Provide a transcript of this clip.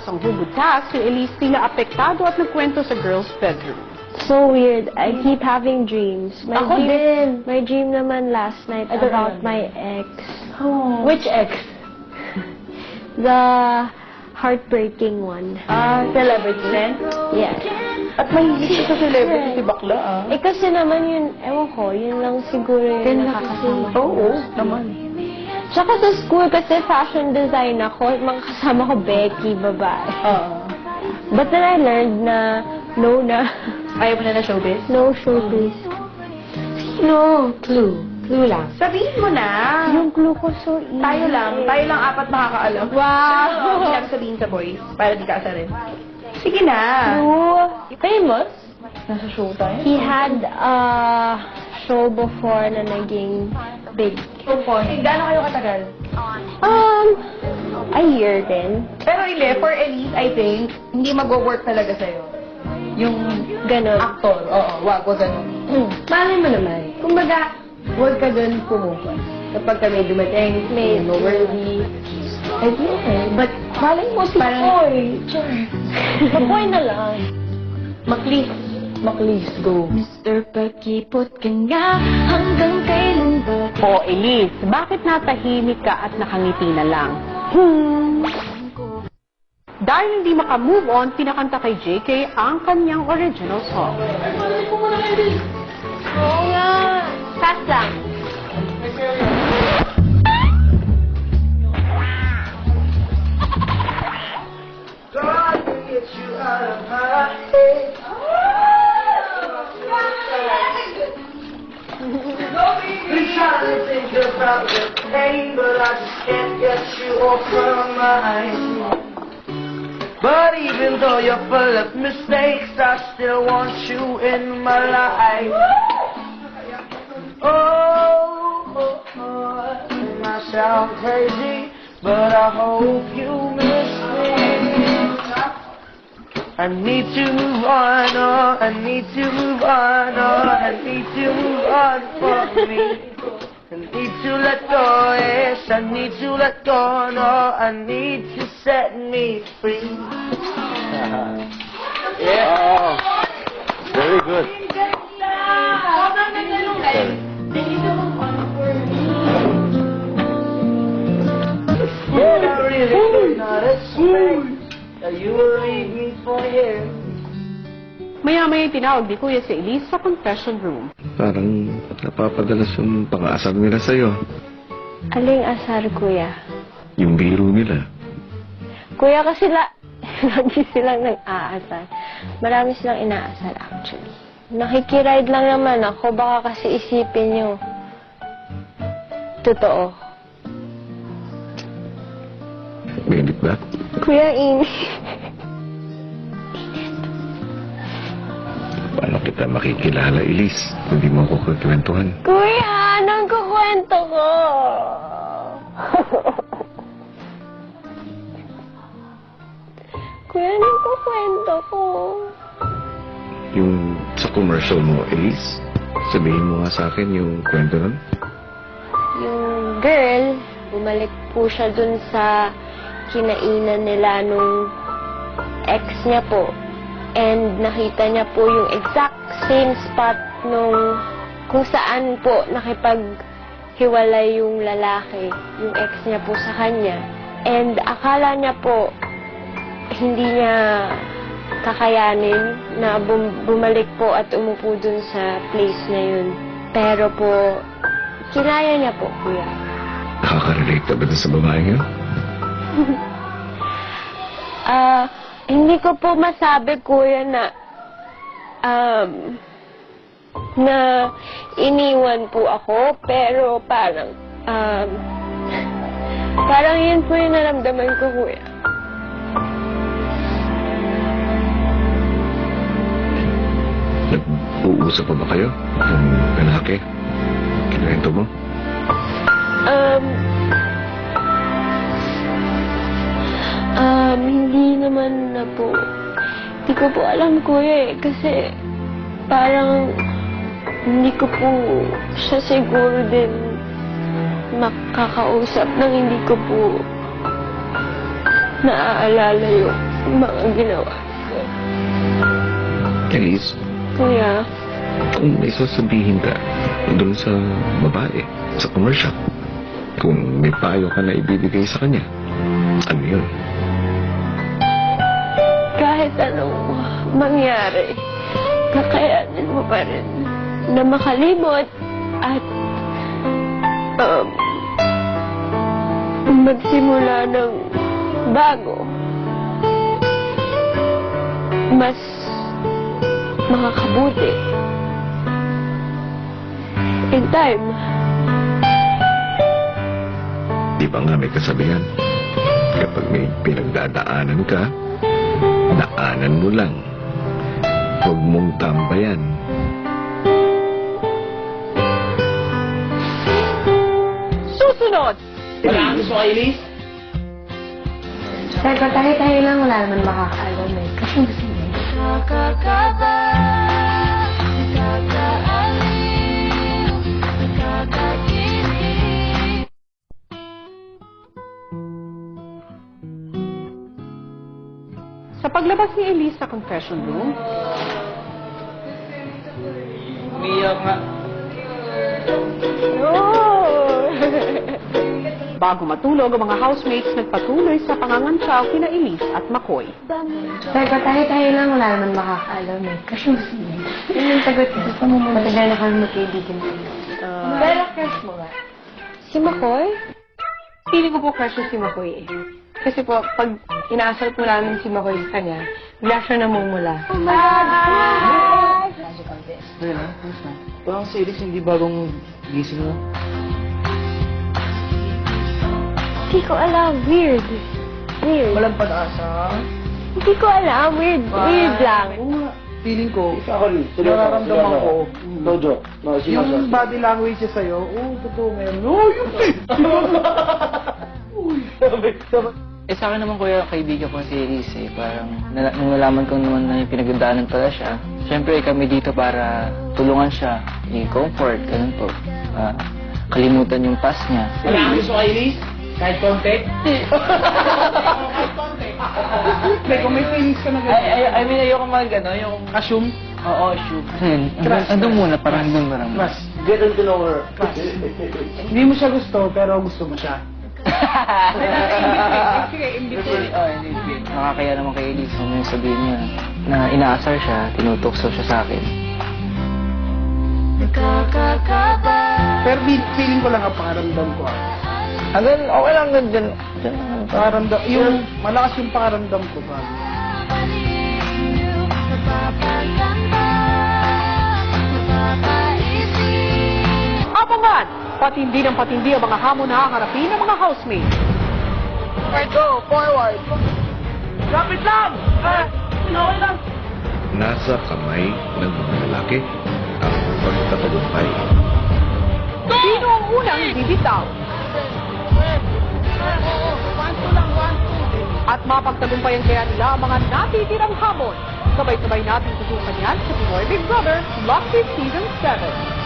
Ang hubod task, si Elise tila apektado at nagkwento sa girls' bedroom. So weird. I keep having dreams. Ako din. My dream naman last night about my ex. Oh. Which ex? The heartbreaking one. Celebrity then? Yes. At mahilig siya sa celebrity si bakla, Eh kasi naman yun, ewan ko, yun lang siguro yung nakakasama ko. Oo, naman. Tsaka sa school kasi fashion design ako, mga kasama ko Becky, babae. Oo. But then I learned na no na. Ayaw mo na na showbiz? No showbiz. No. Clue. Clue lang. Sabihin mo na. Yung clue ko so easy. Tayo lang apat makakaalam. Wow! Hindi lang sabihin sa boys, para di ka asarin. Sige na. Clue. Famous? Nasa showtime? He had a show before na naging big. Gaano kayo katagal? A year din. Pero hindi, for Elise, I think, hindi mag-work talaga sa'yo. Yung Ganon. actor, oo, wag ganun. Malay mo naman. Kumbaga, huwag ka doon pumupas. Kapag ka may dumating, may worthy. I di okay. But, malay mo si Koy. Makoy na lang. Maklis, go. Mr. Pagkipot ka nga, hanggang kailan ba? O Elise, bakit natahimik ka at nakangiti na lang? Dahil hindi makamove on, pinakanta kay JK ang kanyang original song. Oo nga. Fast lang. God to get you out of my head. Been trying to think about the pain, but I just can't get you off my mind. But even though you're full of mistakes, I still want you in my life. I sound crazy, but I hope you miss me. I need to move on, oh, I need to move on, oh, I need to move on from me. I need to let go, yes, I need to let go, no, I need to set me free. Yeah. Oh, very good. But I really could not expect that you will leave me for him. Maya-maya tinawag ni Kuya si Elise sa confession room. Parang napapadalas yung pang-aasar nila sa'yo. Aling asar, kuya? Yung biro nila. Kuya, kasi lagi silang nag-aasar. Marami silang inaasar, actually. Nakikiride lang naman ako. Baka kasi isipin nyo. Totoo. Mainit ba? Kuya, init. Paano kita makikilala, Elise? Hindi mo ako kukwentuhan. Kuya, anong kukwento ko? Kuya, anong kukwento ko? Yung sa commercial mo, Elise, sabihin mo nga sa akin yung kwento nun. Yung girl, bumalik po siya dun sa kinainan nila nung ex niya po. And nakita niya po yung exact same spot nung kung saan po nakipaghiwalay yung lalaki, yung ex niya po sa kanya. And akala niya po hindi niya kakayanin na bumalik po at umupo dun sa place na yun. Pero po, kinaya niya po, kuya. Nakaka-relate ka ba dun sa babaeng yun? Hindi ko po masabi, kuya, na iniwan po ako, pero parang yun po yung naramdaman ko, kuya. Nag-uusap pa ba kayo? Yung lalaki? Kinuwento mo? Hindi naman na po. Hindi ko po alam, kuya, kasi parang hindi ko po siya siguro din makakausap nang hindi ko po naaalala yung mga ginawa ko. Elise, Kuya, kung may sasabihin ka doon sa babae, sa commercial, kung may payo ka na ibibigay sa kanya, ano yun? kahit anong mangyari, kakayanin mo pa rin na makalimot at magsimula ng bago. Mas makakabuti. In time. Di ba nga may kasabihan? Kapag may pinagdadaanan ka, daanan mo lang. Huwag mong tambayan. Susunod! Sabi ko, tayo-tayo lang, wala naman makakaalam eh. Kasi gusto niya. Nakakakaba, nakakaaliw, nakakakilig. Sa paglabas ni Elise sa confession room, Umiyak nga. bago matulog, ang mga housemates nagpatuloy sa pangangantsaw kina Elise at McCoy. Sabi ko, tayo-tayo lang, wala naman makakaalam eh. Kasi gusto niya. Yun yung sagot ko. Gusto mo matagal na kami magkaibigan sa'yo. Pero crush mo ba? Si McCoy? Feeling ko po crush si McCoy eh. Kasi po, pag inaasal po namin si McCoy sa kanya, bigla siya namumula. Parang si Elise, hindi bagong gising mo. Hindi ko alam. Weird. Weird. Walang pag-asa. Hindi ko alam. Weird. Weird lang. Feeling ko, nararamdaman ko, yung body language niya sa'yo, totoo ngayon. Sa akin naman kuya, kaibigan ko si Elise eh. Parang nung nalaman ko naman na yung pinagdaanan pala siya, syempre kami dito para tulungan siya, i-comfort, ganun po. Kalimutan yung past niya. Gusto ka, Elise? Kahit konti? Kung may feelings ka na I mean, ayoko mag, yung... assume? Oo, assume. Kasi, andun muna, parang andun marang. Mas, get to know her. Hindi mo siya gusto, pero gusto mo siya. Sige, in between. Nakakaya naman kay Elise kung may sabihin niya na inaasar siya, tinutokso siya sa akin. Nakakakaba, Pero feeling ko lang ang pakaramdam ko. Hanggang, okay lang dyan. Pakaramdam, yung malakas yung pakaramdam ko pa. baliw, napapaganda, napapaisip. Abangan! Patindi ng patindi ang mga hamon na haharapin ng mga housemates. Lapit lang! Okay lang! Nasa kamay ng mga lalaki ang pagtatagumpay. Sino ang unang bibitaw? At mapagtagumpayan kaya nila ang mga natitirang hamon. Sabay-sabay natin tutukan yan sa Pinoy Big Brother Lucky Season 7.